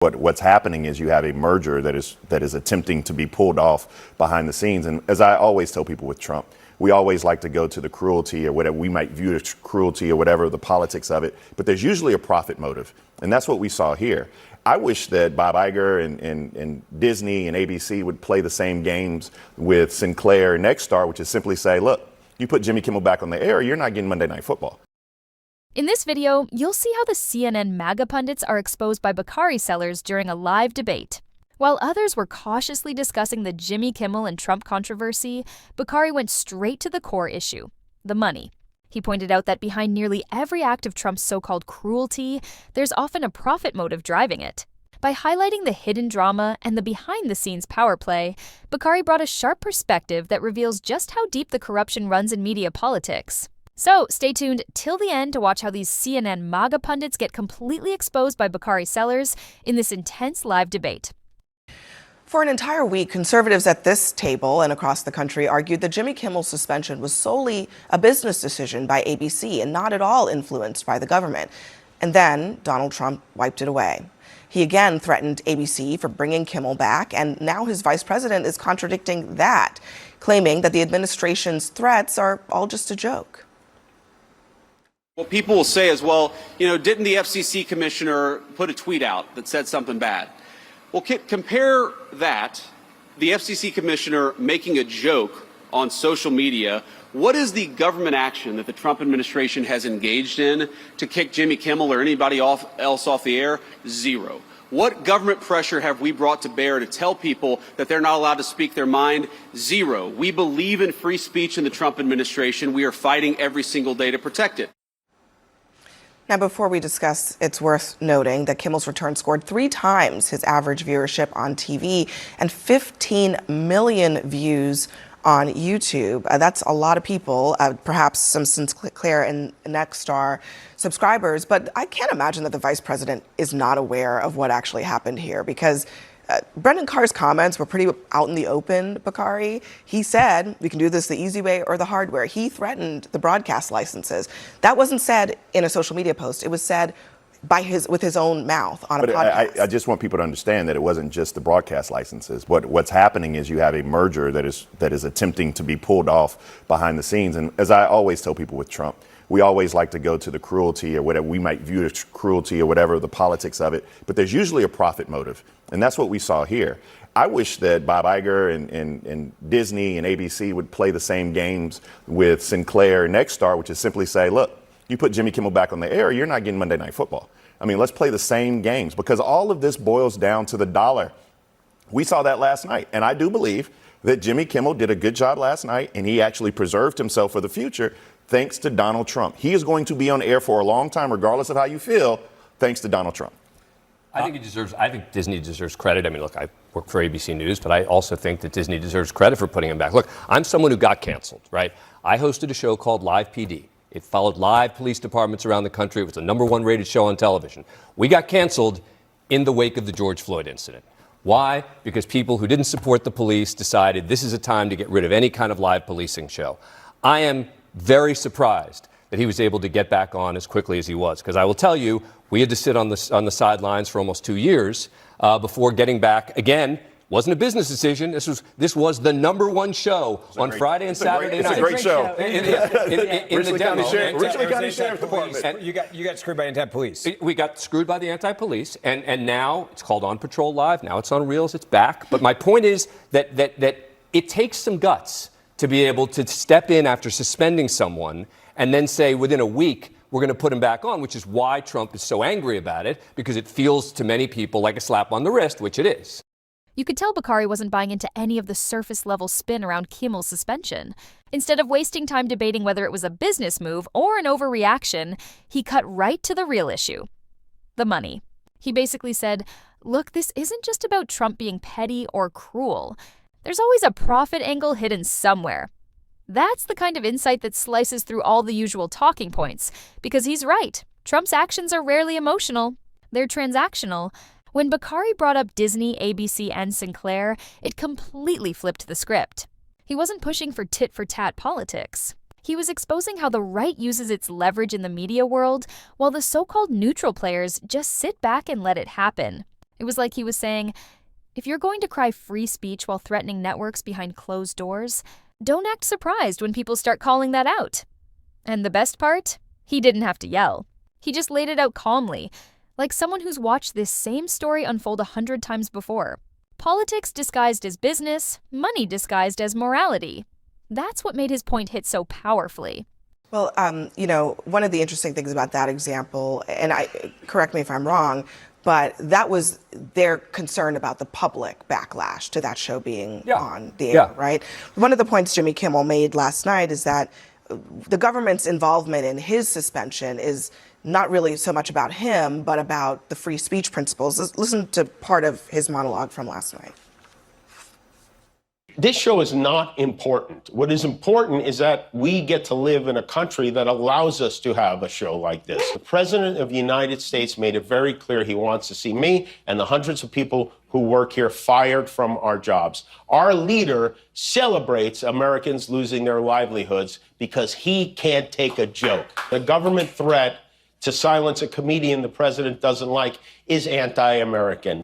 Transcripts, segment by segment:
What's happening is you have a merger that is attempting to be pulled off behind the scenes. And as I always tell people with Trump, we always like to go to the cruelty or whatever we might view as cruelty or whatever the politics of it. But there's usually a profit motive. And that's what we saw here. I wish that Bob Iger and Disney and ABC would play the same games with Sinclair and Nexstar, which is simply say, look, you put Jimmy Kimmel back on the air, you're not getting Monday Night Football. In this video, you'll see how the CNN MAGA pundits are exposed by Bakari Sellers during a live debate. While others were cautiously discussing the Jimmy Kimmel and Trump controversy, Bakari went straight to the core issue, the money. He pointed out that behind nearly every act of Trump's so-called cruelty, there's often a profit motive driving it. By highlighting the hidden drama and the behind-the-scenes power play, Bakari brought a sharp perspective that reveals just how deep the corruption runs in media politics. So stay tuned till the end to watch how these CNN MAGA pundits get completely exposed by Bakari Sellers in this intense live debate. For an entire week, conservatives at this table and across the country argued that Jimmy Kimmel's suspension was solely a business decision by ABC and not at all influenced by the government. And then Donald Trump wiped it away. He again threatened ABC for bringing Kimmel back, and now his vice president is contradicting that, claiming that the administration's threats are all just a joke. Well, people will say as well, didn't the FCC commissioner put a tweet out that said something bad? Well, compare that, the FCC commissioner making a joke on social media. What is the government action that the Trump administration has engaged in to kick Jimmy Kimmel or anybody else off the air? Zero. What government pressure have we brought to bear to tell people that they're not allowed to speak their mind? Zero. We believe in free speech in the Trump administration. We are fighting every single day to protect it. Now, before we discuss, it's worth noting that Kimmel's return scored 3 times his average viewership on TV and 15 million views on YouTube. That's a lot of people, perhaps some Sinclair and Nexstar subscribers, but I can't imagine that the vice president is not aware of what actually happened here, because Brendan Carr's comments were pretty out in the open, Bakari. He said, we can do this the easy way or the hard way. He threatened the broadcast licenses. That wasn't said in a social media post. It was said with his own mouth on a podcast. I just want people to understand that it wasn't just the broadcast licenses. What's happening is you have a merger that is attempting to be pulled off behind the scenes. And as I always tell people with Trump, we always like to go to the cruelty or whatever we might view as cruelty or whatever the politics of it. But there's usually a profit motive. And that's what we saw here. I wish that Bob Iger and Disney and ABC would play the same games with Sinclair and Nexstar, which is simply say, look, you put Jimmy Kimmel back on the air, you're not getting Monday Night Football. I mean, let's play the same games, because all of this boils down to the dollar. We saw that last night. And I do believe that Jimmy Kimmel did a good job last night, and he actually preserved himself for the future thanks to Donald Trump. He is going to be on air for a long time, regardless of how you feel, thanks to Donald Trump. I think Disney deserves credit. I mean, look, I work for ABC News, but I also think that Disney deserves credit for putting him back. Look, I'm someone who got canceled, right? I hosted a show called Live PD. It followed live police departments around the country. It was the #1 rated show on television. We got canceled in the wake of the George Floyd incident. Why? Because people who didn't support the police decided this is a time to get rid of any kind of live policing show. I am very surprised that he was able to get back on as quickly as he was, because I will tell you, we had to sit on the sidelines for almost 2 years before getting back again. Wasn't a business decision. This was the #1 show on Friday and Saturday night. It's a great show. In the demo. Richland County Sheriff's Department. And you got screwed by anti-police. We got screwed by the anti-police, and now it's called On Patrol Live. Now it's on Reels. It's back. But my point is that it takes some guts to be able to step in after suspending someone and then say within a week, we're going to put him back on, which is why Trump is so angry about it, because it feels to many people like a slap on the wrist, which it is. You could tell Bakari wasn't buying into any of the surface-level spin around Kimmel's suspension. Instead of wasting time debating whether it was a business move or an overreaction, he cut right to the real issue, the money. He basically said, look, this isn't just about Trump being petty or cruel. There's always a profit angle hidden somewhere. That's the kind of insight that slices through all the usual talking points, because he's right. Trump's actions are rarely emotional. They're transactional. When Bakari brought up Disney, ABC, and Sinclair, it completely flipped the script. He wasn't pushing for tit-for-tat politics. He was exposing how the right uses its leverage in the media world, while the so-called neutral players just sit back and let it happen. It was like he was saying, if you're going to cry free speech while threatening networks behind closed doors, don't act surprised when people start calling that out. And the best part? He didn't have to yell. He just laid it out calmly, like someone who's watched this same story unfold 100 times before. Politics disguised as business, money disguised as morality. That's what made his point hit so powerfully. Well, one of the interesting things about that example, and correct me if I'm wrong, but that was their concern about the public backlash to that show being on the air, right? One of the points Jimmy Kimmel made last night is that the government's involvement in his suspension is not really so much about him, but about the free speech principles. Listen to part of his monologue from last night. This show is not important. What is important is that we get to live in a country that allows us to have a show like this. The President of the United States made it very clear he wants to see me and the hundreds of people who work here fired from our jobs. Our leader celebrates Americans losing their livelihoods because he can't take a joke. The government threat to silence a comedian the president doesn't like is anti-American.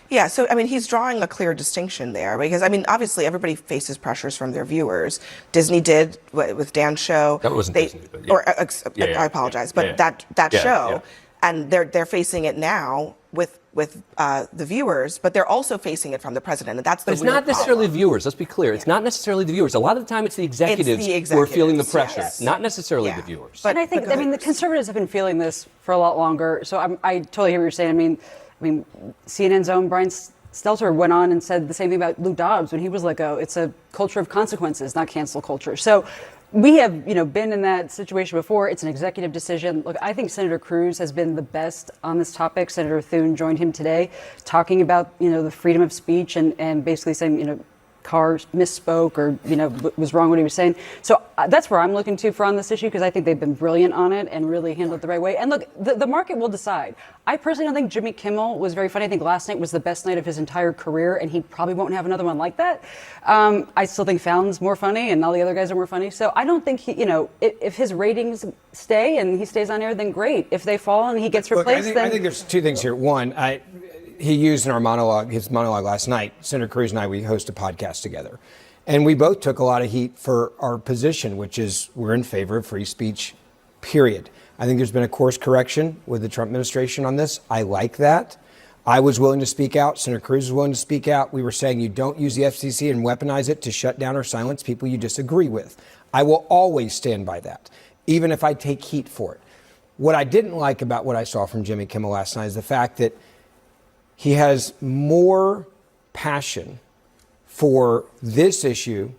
Yeah, so, he's drawing a clear distinction there because, obviously everybody faces pressures from their viewers. Disney did with Dan's show. That wasn't Disney, but I apologize, but that show, and they're facing it now with the viewers, but they're also facing it from the president, and that's the But it's not necessarily the viewers. Let's be clear. It's not necessarily the viewers. A lot of the time, it's the executives who are feeling the pressure, not necessarily the viewers. But I think, the conservatives have been feeling this for a lot longer. So I totally hear what you're saying. CNN's own Brian Stelter went on and said the same thing about Lou Dobbs when he was let go. It's a culture of consequences, not cancel culture. So we have, been in that situation before. It's an executive decision. Look, I think Senator Cruz has been the best on this topic. Senator Thune joined him today talking about, the freedom of speech and basically saying, Carr misspoke or, was wrong what he was saying. So that's where I'm looking for on this issue because I think they've been brilliant on it and really handled it the right way. And look, the market will decide. I personally don't think Jimmy Kimmel was very funny. I think last night was the best night of his entire career and he probably won't have another one like that. I still think Fallon's more funny and all the other guys are more funny. So I don't think if his ratings stay and he stays on air, then great. If they fall and he gets replaced, I think there's two things here. One, he used in his monologue last night, Senator Cruz and I, we host a podcast together. And we both took a lot of heat for our position, which is we're in favor of free speech, period. I think there's been a course correction with the Trump administration on this. I like that. I was willing to speak out. Senator Cruz was willing to speak out. We were saying you don't use the FCC and weaponize it to shut down or silence people you disagree with. I will always stand by that, even if I take heat for it. What I didn't like about what I saw from Jimmy Kimmel last night is the fact that he has more passion for this issue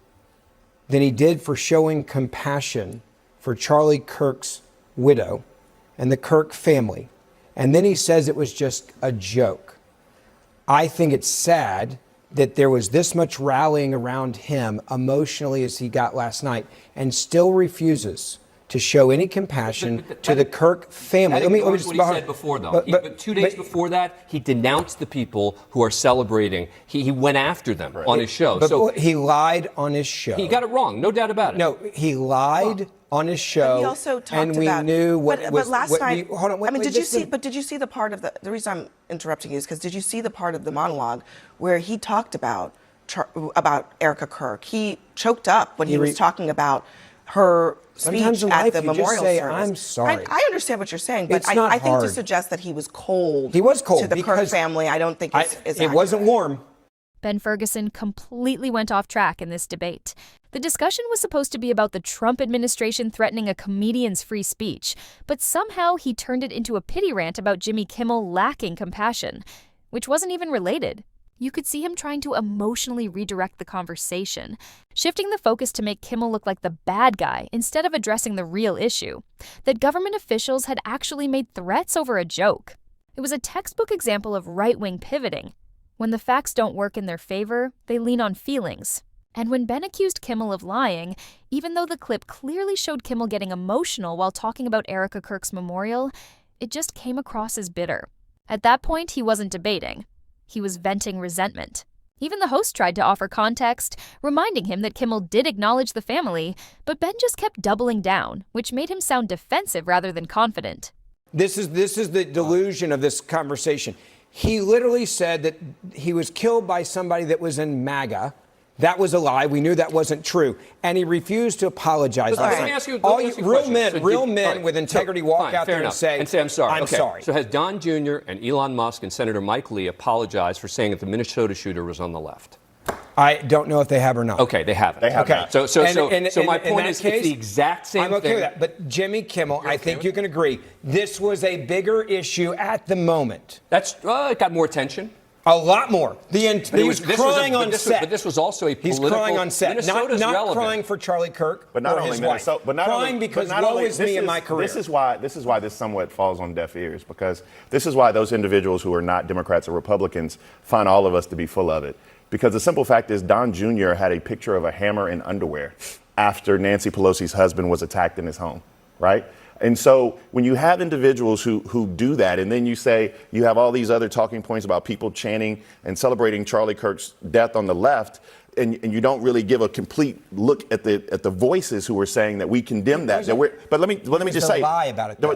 than he did for showing compassion for Charlie Kirk's widow and the Kirk family. And then he says it was just a joke. I think it's sad that there was this much rallying around him emotionally as he got last night and still refuses to show any compassion to the Kirk family. Let me just what he said before, though. But 2 days before that, he denounced the people who are celebrating. He went after them on his show. So he lied on his show. He got it wrong, no doubt about it. No, he lied on his show. But he also talked and we about, knew what but was. last what night, hold on, did you see? But did you see the part of the reason I'm interrupting you is because did you see the part of the monologue where he talked about Erica Kirk? He choked up when he was talking about her speech at the memorial service. I'm sorry. I understand what you're saying, but I think to suggest that he was cold. He was cold to the Kirk family. I don't think is it accurate. wasn't warm. Ben Ferguson completely went off track in this debate. The discussion was supposed to be about the Trump administration threatening a comedian's free speech, but somehow he turned it into a pity rant about Jimmy Kimmel lacking compassion, which wasn't even related. You could see him trying to emotionally redirect the conversation, shifting the focus to make Kimmel look like the bad guy instead of addressing the real issue, that government officials had actually made threats over a joke. It was a textbook example of right-wing pivoting. When the facts don't work in their favor, they lean on feelings. And when Ben accused Kimmel of lying, even though the clip clearly showed Kimmel getting emotional while talking about Erica Kirk's memorial, it just came across as bitter. At that point, he wasn't debating. He was venting resentment. Even the host tried to offer context, reminding him that Kimmel did acknowledge the family, but Ben just kept doubling down, which made him sound defensive rather than confident. This is the delusion of this conversation. He literally said that he was killed by somebody that was in MAGA. That was a lie. We knew that wasn't true. And he refused to apologize. Let me ask you a real question. men with integrity walk out there and say, I'm sorry. I'm sorry. So has Don Jr. and Elon Musk and Senator Mike Lee apologized for saying that the Minnesota shooter was on the left? I don't know if they have or not. Okay, they haven't. They have Okay. not. So my point is, case, it's the exact same I'm okay thing. with that. But Jimmy Kimmel, I think you can agree, this was a bigger issue at the moment. That's it got more attention. A lot more. He was crying on set. But this was also a political. He's crying on set. Minnesota's not relevant. crying for Charlie Kirk But not or only his Minnesota, wife. but not crying only, because but not woe only, is me in my career. This is why this somewhat falls on deaf ears, because this is why those individuals who are not Democrats or Republicans find all of us to be full of it. Because the simple fact is, Don Jr. had a picture of a hammer in underwear after Nancy Pelosi's husband was attacked in his home, right? And so when you have individuals who do that, and then you say you have all these other talking points about people chanting and celebrating Charlie Kirk's death on the left, and you don't really give a complete look at the voices who are saying that we condemn that. But let me just say, lie about it, though.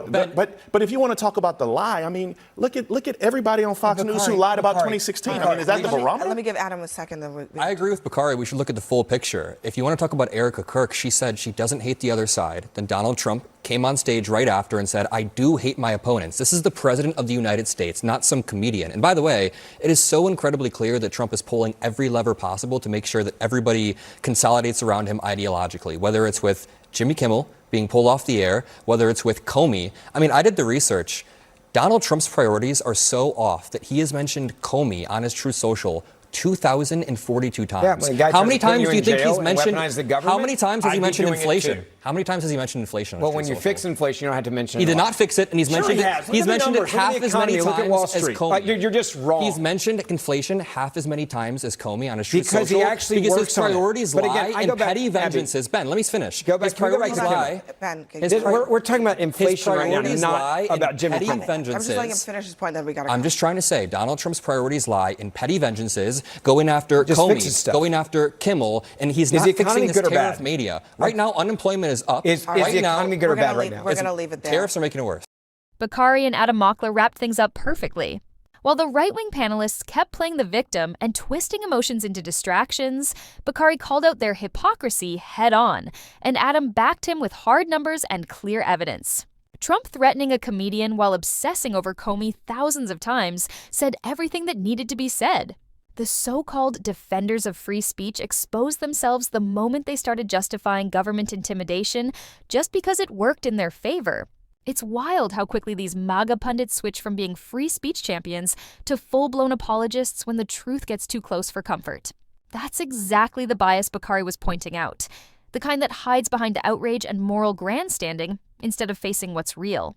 But if you want to talk about the lie, I mean, look at everybody on Fox News who lied about 2016. I mean, is that the barometer? Let me give Adam a second. I agree with Bakari. We should look at the full picture. If you want to talk about Erica Kirk, she said she doesn't hate the other side. Then Donald Trump came on stage right after and said, I do hate my opponents. This is the president of the United States, not some comedian. And by the way, it is so incredibly clear that Trump is pulling every lever possible to make sure that everybody consolidates around him ideologically, whether it's with Jimmy Kimmel being pulled off the air, whether it's with Comey. I mean, I did the research. Donald Trump's priorities are so off that he has mentioned Comey on his Truth Social 2,042 times. Yeah, how many times do you think he's mentioned? How many times has he mentioned inflation? How many times has he mentioned inflation? Well, when you fix inflation, you don't have to mention it. He did not fix it, and he's mentioned it. He's mentioned it half as many Look at Wall times as Street. Comey. You're just wrong. He's mentioned inflation half as many times as Comey on his Truth Because Social. he actually because works his on it. priorities But lie again, I in go back- petty Abby, vengeances. Ben, let me finish. Go back- His can we go back priorities to lie. Ben, We're talking about inflation right now, priorities not lie about in Jimmy petty Kimmel. vengeances. I'm just letting him finish his point. Then we got to. I'm just trying to say Donald Trump's priorities lie in petty vengeances, going after Just fix his Comey, stuff. going after Kimmel, and he's Is not the fixing economy this good or tariff bad? media. Right now, unemployment is up. Is right the now, economy good or bad right now? We're going to leave it there. Tariffs are making it worse. Bakari and Adam Mockler wrapped things up perfectly. While the right-wing panelists kept playing the victim and twisting emotions into distractions, Bakari called out their hypocrisy head-on, and Adam backed him with hard numbers and clear evidence. Trump threatening a comedian while obsessing over Comey thousands of times said everything that needed to be said. The so-called defenders of free speech exposed themselves the moment they started justifying government intimidation just because it worked in their favor. It's wild how quickly these MAGA pundits switch from being free speech champions to full-blown apologists when the truth gets too close for comfort. That's exactly the bias Bakari was pointing out, the kind that hides behind outrage and moral grandstanding instead of facing what's real.